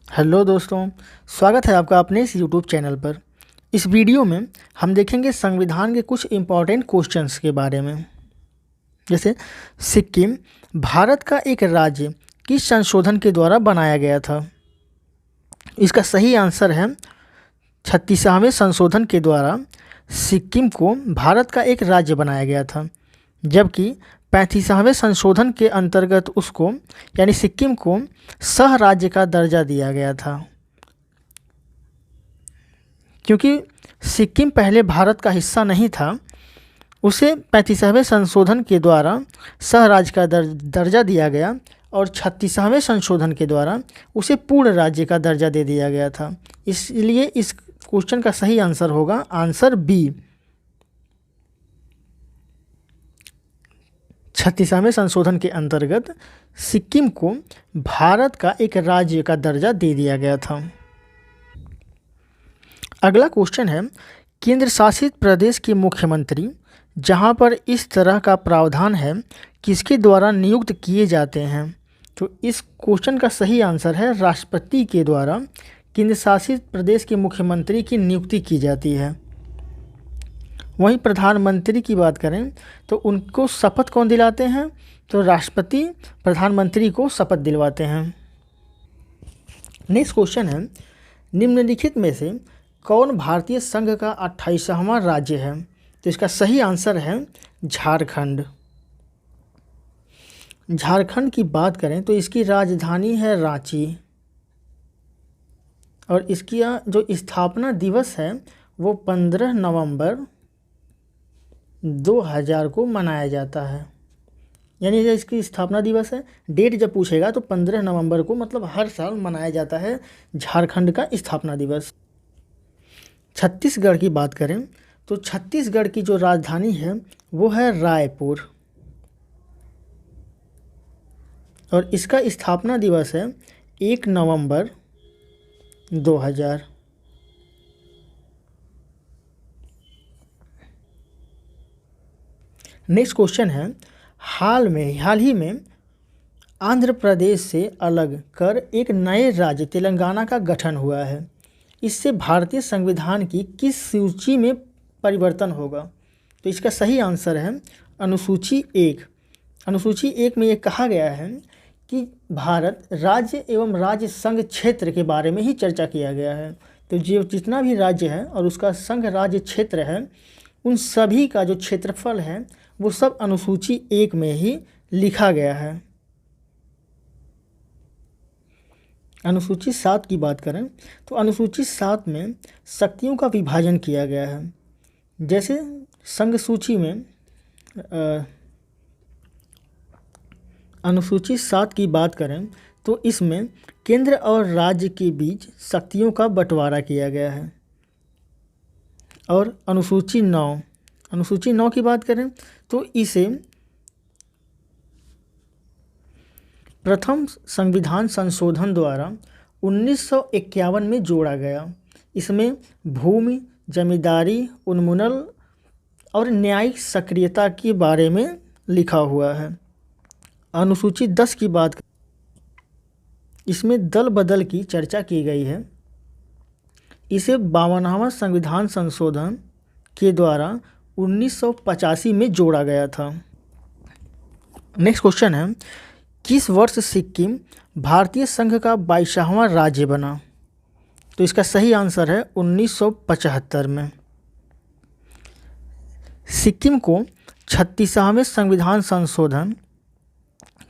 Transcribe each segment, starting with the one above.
Hello दोस्तों, स्वागत है आपका अपने इस यूट्यूब चैनल पर। इस वीडियो में हम देखेंगे संविधान के कुछ इम्पोर्टेंट क्वेश्चंस के बारे में। जैसे सिक्किम भारत का एक राज्य किस संशोधन के द्वारा बनाया गया था? इसका सही आंसर है 36वें संशोधन के द्वारा सिक्किम को भारत का एक राज्य बनाया गया था, जबकि 35वें संशोधन के अंतर्गत उसको यानी सिक्किम को सह राज्य का दर्जा दिया गया था, क्योंकि सिक्किम पहले भारत का हिस्सा नहीं था। उसे 35वें संशोधन के द्वारा सह राज्य का दर्जा दिया गया और 36वें संशोधन के द्वारा उसे पूर्ण राज्य का दर्जा दे दिया गया था। इसलिए इस क्वेश्चन का सही आंसर होगा आंसर बी। 36वें संशोधन के अंतर्गत सिक्किम को भारत का एक राज्य का दर्जा दे दिया गया था। अगला क्वेश्चन है, केंद्र शासित प्रदेश के मुख्यमंत्री जहां पर इस तरह का प्रावधान है किसके द्वारा नियुक्त किए जाते हैं? तो इस क्वेश्चन का सही आंसर है राष्ट्रपति के द्वारा केंद्र शासित प्रदेश के मुख्यमंत्री की नियुक्ति की जाती है। वहीं प्रधानमंत्री की बात करें तो उनको शपथ कौन दिलाते हैं? तो राष्ट्रपति प्रधानमंत्री को शपथ दिलवाते हैं। नेक्स्ट क्वेश्चन है, निम्नलिखित में से कौन भारतीय संघ का 28वां राज्य है? तो इसका सही आंसर है झारखंड। झारखंड की बात करें तो इसकी राजधानी है रांची और इसकी जो स्थापना दिवस है वो 15 नवंबर 2000 को मनाया जाता है। यानी जो इसकी स्थापना दिवस है, डेट जब पूछेगा तो 15 नवंबर को, मतलब हर साल मनाया जाता है झारखंड का स्थापना दिवस। छत्तीसगढ़ की बात करें तो छत्तीसगढ़ की जो राजधानी है वो है रायपुर और इसका स्थापना दिवस है 1 नवंबर 2000। नेक्स्ट क्वेश्चन है, हाल ही में आंध्र प्रदेश से अलग कर एक नए राज्य तेलंगाना का गठन हुआ है। इससे भारतीय संविधान की किस सूची में परिवर्तन होगा? तो इसका सही आंसर है अनुसूची 1। अनुसूची 1 में ये कहा गया है कि भारत राज्य एवं राज्य संघ क्षेत्र के बारे में ही चर्चा किया गया है। तो जो जितना भी राज्य है और उसका संघ राज्य क्षेत्र है, उन सभी का जो क्षेत्रफल है वो सब अनुसूची 1 में ही लिखा गया है। अनुसूची 7 की बात करें तो अनुसूची 7 में शक्तियों का विभाजन किया गया है। जैसे संघ सूची में अनुसूची 7 की बात करें तो इसमें केंद्र और राज्य के बीच शक्तियों का बंटवारा किया गया है। और अनुसूची 9 की बात करें तो इसे प्रथम संविधान संशोधन द्वारा 1951 में जोड़ा गया। इसमें भूमि, जमींदारी, उन्मूलन और न्यायिक सक्रियता के बारे में लिखा हुआ है। अनुसूची 10 की बात, इसमें दल बदल की चर्चा की गई है। इसे 52वां संविधान संशोधन के द्वारा 1985 में जोड़ा गया था। नेक्स्ट क्वेश्चन है, किस वर्ष सिक्किम भारतीय संघ का 22वां राज्य बना? तो इसका सही आंसर है 1975 में। सिक्किम को 36वें संविधान संशोधन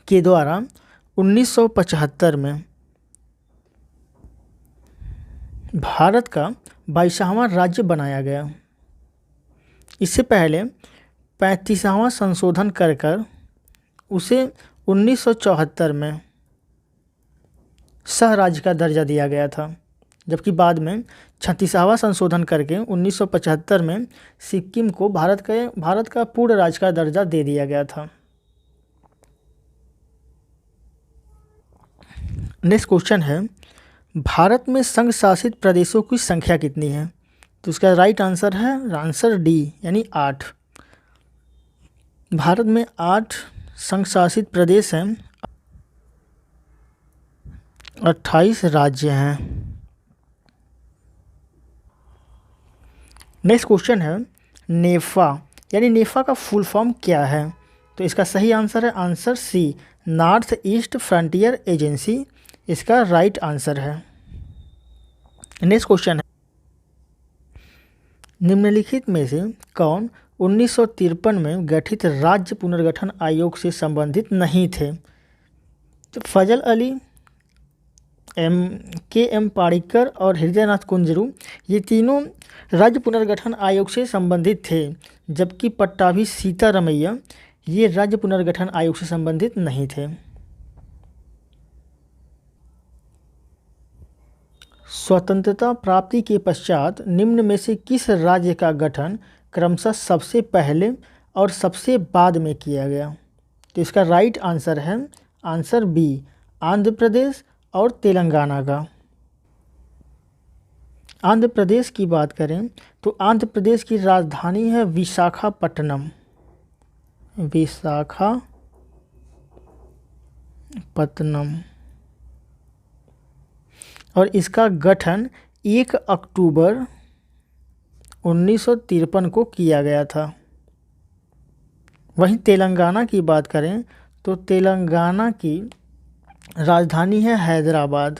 के द्वारा 1975 में भारत का 22वां राज्य बनाया गया। इससे पहले 35वां संशोधन कर उसे 1974 में सह राज्य का दर्जा दिया गया था, जबकि बाद में 36वां संशोधन करके 1975 में सिक्किम को भारत का पूर्ण राज्य का दर्जा दे दिया गया था। नेक्स्ट क्वेश्चन है, भारत में संघ शासित प्रदेशों की संख्या कितनी है? तो इसका राइट आंसर है आंसर डी, यानी 8। भारत में 8 संघ शासित प्रदेश हैं 28 राज्य हैं। नेक्स्ट क्वेश्चन है नेफा, यानी नेफा का फुल फॉर्म क्या है? तो इसका सही आंसर है answer C, North East Frontier Agency इसका राइट आंसर है। नेक्स्ट क्वेश्चन है निम्नलिखित में से कौन 1953 में गठित राज्य पुनर्गठन आयोग से संबंधित नहीं थे? तो फजल अली, एम पारिकर और हृदयनाथ कुंजरू ये तीनों राज्य पुनर्गठन आयोग से संबंधित थे, जबकि पट्टाभी सीतारमैया ये राज्य पुनर्गठन आयोग से संबंधित नहीं थे। स्वतंत्रता प्राप्ति के पश्चात निम्न में से किस राज्य का गठन क्रमशः सबसे पहले और सबसे बाद में किया गया? तो इसका राइट आंसर है आंसर बी, आंध्र प्रदेश और तेलंगाना का। आंध्र प्रदेश की बात करें तो आंध्र प्रदेश की राजधानी है विशाखापट्टनम, विशाखापट्टनम, और इसका गठन 1 अक्टूबर 1953 को किया गया था। वहीं तेलंगाना की बात करें तो तेलंगाना की राजधानी है हैदराबाद।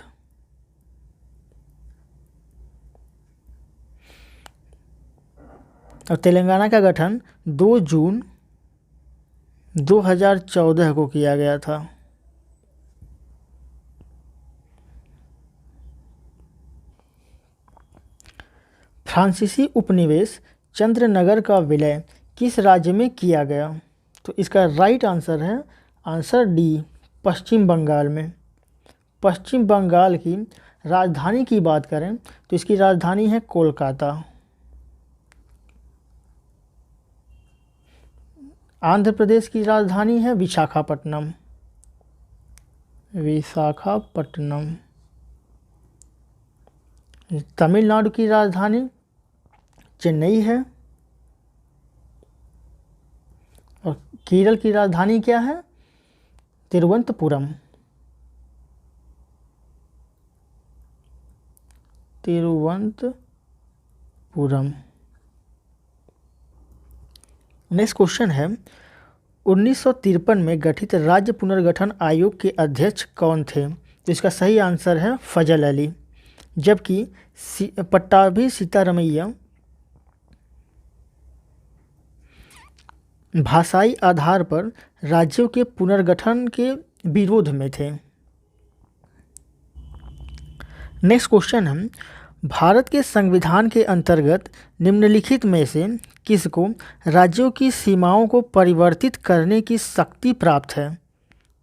और तेलंगाना का गठन 2 जून 2014 को किया गया था। फ्रांसीसी उपनिवेश चंद्रनगर का विलय किस राज्य में किया गया? तो इसका राइट आंसर है आंसर डी, पश्चिम बंगाल में। पश्चिम बंगाल की राजधानी की बात करें तो इसकी राजधानी है कोलकाता। आंध्र प्रदेश की राजधानी है विशाखापट्टनम, विशाखापट्टनम। तमिलनाडु की राजधानी चेन्नई है। और केरल की राजधानी क्या है? तिरुवनंतपुरम, तिरुवनंतपुरम। नेक्स्ट क्वेश्चन है 1953 में गठित राज्य पुनर्गठन आयोग के अध्यक्ष कौन थे? तो इसका सही आंसर है फजल अली, जबकि पट्टाभी सीतारमैया भाषाई आधार पर राज्यों के पुनर्गठन के विरोध में थे। नेक्स्ट क्वेश्चन है भारत के संविधान के अंतर्गत निम्नलिखित में से किसको राज्यों की सीमाओं को परिवर्तित करने की शक्ति प्राप्त है?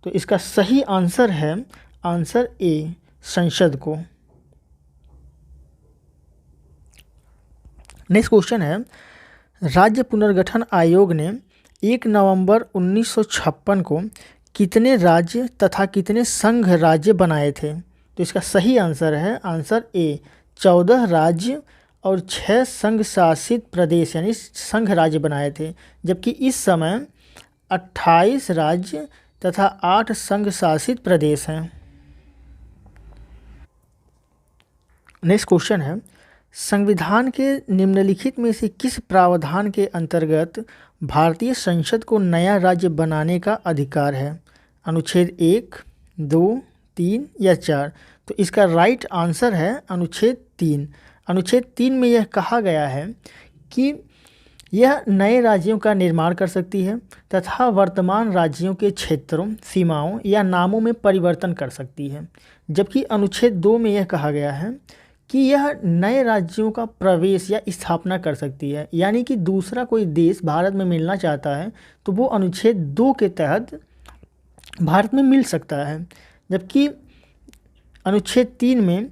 तो इसका सही आंसर है आंसर ए, संसद को। नेक्स्ट क्वेश्चन है राज्य पुनर्गठन आयोग ने 1 नवंबर 1956 को कितने राज्य तथा कितने संघ राज्य बनाए थे? तो इसका सही आंसर है आंसर ए, 14 राज्य और 6 संघ शासित प्रदेश यानी संघ राज्य बनाए थे, जबकि इस समय 28 राज्य तथा 8 संघ शासित प्रदेश हैं। नेक्स्ट क्वेश्चन है संविधान के निम्नलिखित में से किस प्रावधान के अंतर्गत भारतीय संसद को नया राज्य बनाने का अधिकार है? अनुच्छेद 1, 2, 3 या 4? तो इसका राइट आंसर है अनुच्छेद 3। अनुच्छेद 3 में यह कहा गया है कि यह नए राज्यों का निर्माण कर सकती है तथा वर्तमान राज्यों के क्षेत्रों, सीमाओं या नामों में परिवर्तन कर सकती है, जबकि अनुच्छेद 2 में यह कहा गया है कि यह नए राज्यों का प्रवेश या स्थापना कर सकती है, यानी कि दूसरा कोई देश भारत में मिलना चाहता है तो वो अनुच्छेद 2 के तहत भारत में मिल सकता है, जबकि अनुच्छेद 3 में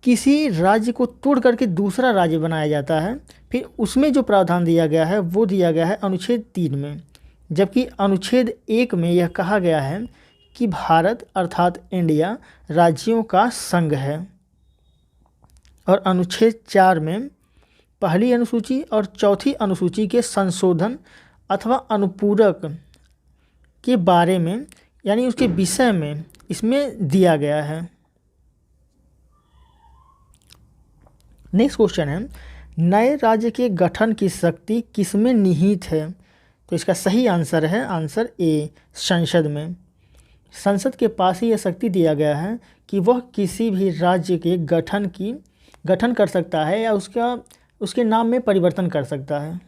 किसी राज्य को तोड़ करके दूसरा राज्य बनाया जाता है, फिर उसमें जो प्रावधान दिया गया है वो दिया गया है अनुच्छेद 3 में, जबकि अनुच्छेद 1 में यह कहा गया है कि भारत अर्थात इंडिया राज्यों का संघ है। और अनुच्छेद 4 में पहली अनुसूची और चौथी अनुसूची के संशोधन अथवा अनुपूरक के बारे में यानी उसके विषय में इसमें दिया गया है। नेक्स्ट क्वेश्चन है, नए राज्य के गठन की शक्ति किसमें निहित है? तो इसका सही आंसर है आंसर ए, संसद में। संसद के पास ही यह शक्ति दिया गया है कि वह किसी भी राज्य के गठन कर सकता है या उसके नाम में परिवर्तन कर सकता है।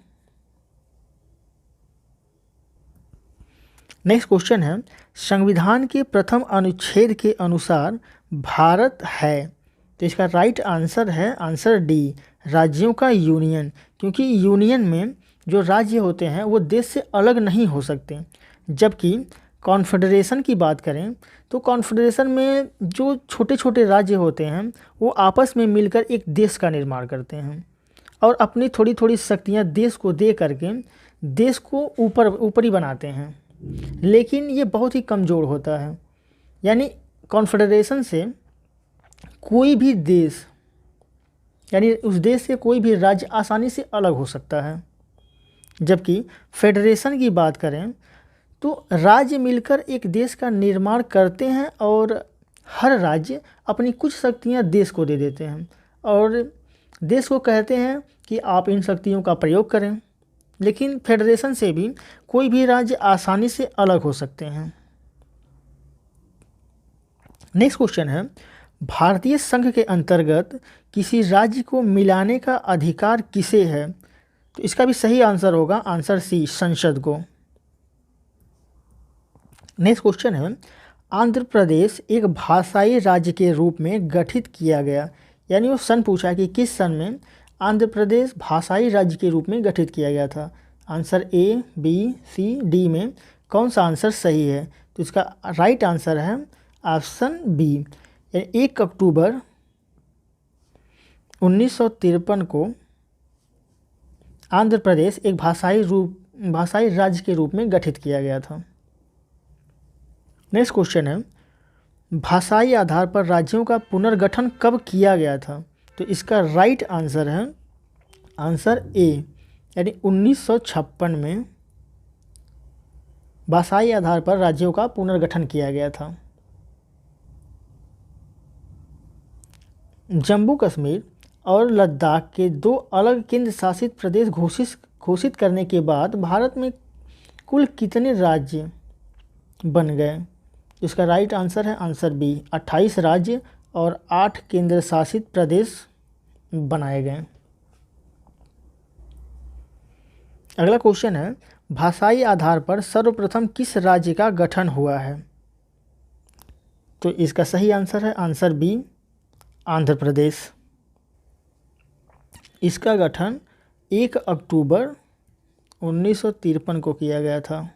नेक्स्ट क्वेश्चन है, संविधान के प्रथम अनुच्छेद के अनुसार भारत है। तो इसका राइट आंसर है आंसर डी, राज्यों का यूनियन। क्योंकि यूनियन में जो राज्य होते हैं वो देश से अलग नहीं हो सकते, जबकि कॉन्फेडरेशन की बात करें तो कॉन्फेडरेशन में जो छोटे छोटे राज्य होते हैं वो आपस में मिलकर एक देश का निर्माण करते हैं और अपनी थोड़ी थोड़ी शक्तियाँ देश को दे करके देश को ऊपरी बनाते हैं, लेकिन ये बहुत ही कमज़ोर होता है। यानी कॉन्फेडरेशन से कोई भी देश यानी उस देश से कोई भी राज्य आसानी से अलग हो सकता है, जबकि फेडरेशन की बात करें तो राज्य मिलकर एक देश का निर्माण करते हैं और हर राज्य अपनी कुछ शक्तियां देश को दे देते हैं और देश को कहते हैं कि आप इन शक्तियों का प्रयोग करें। लेकिन फेडरेशन से भी कोई भी राज्य आसानी से अलग हो सकते हैं। नेक्स्ट क्वेश्चन है, भारतीय संघ के अंतर्गत किसी राज्य को मिलाने का अधिकार किसे है? तो इसका भी सही आंसर होगा आंसर सी, संसद को। नेक्स्ट क्वेश्चन है, आंध्र प्रदेश एक भाषाई राज्य के रूप में गठित किया गया। यानी वो सन पूछा कि किस सन में आंध्र प्रदेश भाषाई राज्य के रूप में गठित किया गया था। Answer A, B, C, D में कौन सा आंसर सही है? तो इसका राइट आंसर है ऑप्शन बी, यानी 1 अक्टूबर 1953 को आंध्र प्रदेश एक भाषाई राज्य के रूप में गठित किया गया था। नेक्स्ट क्वेश्चन है, भाषाई आधार पर राज्यों का पुनर्गठन कब किया गया था? तो इसका राइट आंसर है आंसर ए, यानी 1956 में भाषाई आधार पर राज्यों का पुनर्गठन किया गया था। जम्मू कश्मीर और लद्दाख के 2 अलग केंद्र शासित प्रदेश घोषित करने के बाद भारत में कुल कितने राज्य बन गए? इसका राइट आंसर है आंसर बी, 28 राज्य और 8 केंद्र शासित प्रदेश बनाए गए। अगला क्वेश्चन है, भाषाई आधार पर सर्वप्रथम किस राज्य का गठन हुआ है? तो इसका सही आंसर है आंसर बी, आंध्र प्रदेश। इसका गठन 1 अक्टूबर 1953 को किया गया था।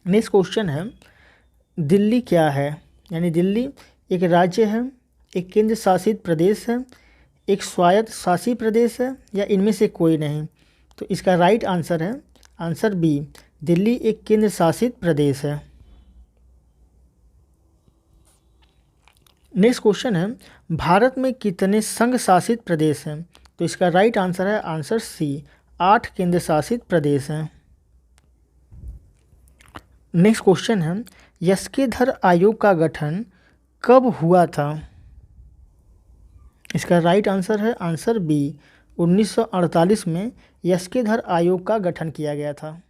नेक्स्ट क्वेश्चन है, दिल्ली क्या है? यानी दिल्ली एक राज्य है, एक केंद्र शासित प्रदेश है, एक स्वायत्त शासी प्रदेश है या इनमें से कोई नहीं? तो इसका राइट आंसर है आंसर बी, दिल्ली एक केंद्र शासित प्रदेश है। नेक्स्ट क्वेश्चन है, भारत में कितने संघ शासित प्रदेश हैं? तो इसका राइट आंसर है आंसर सी, 8 केंद्र शासित प्रदेश हैं। नेक्स्ट क्वेश्चन है, यस्केधर आयोग का गठन कब हुआ था? इसका राइट आंसर है आंसर बी, 1948 में यस्केधर आयोग का गठन किया गया था।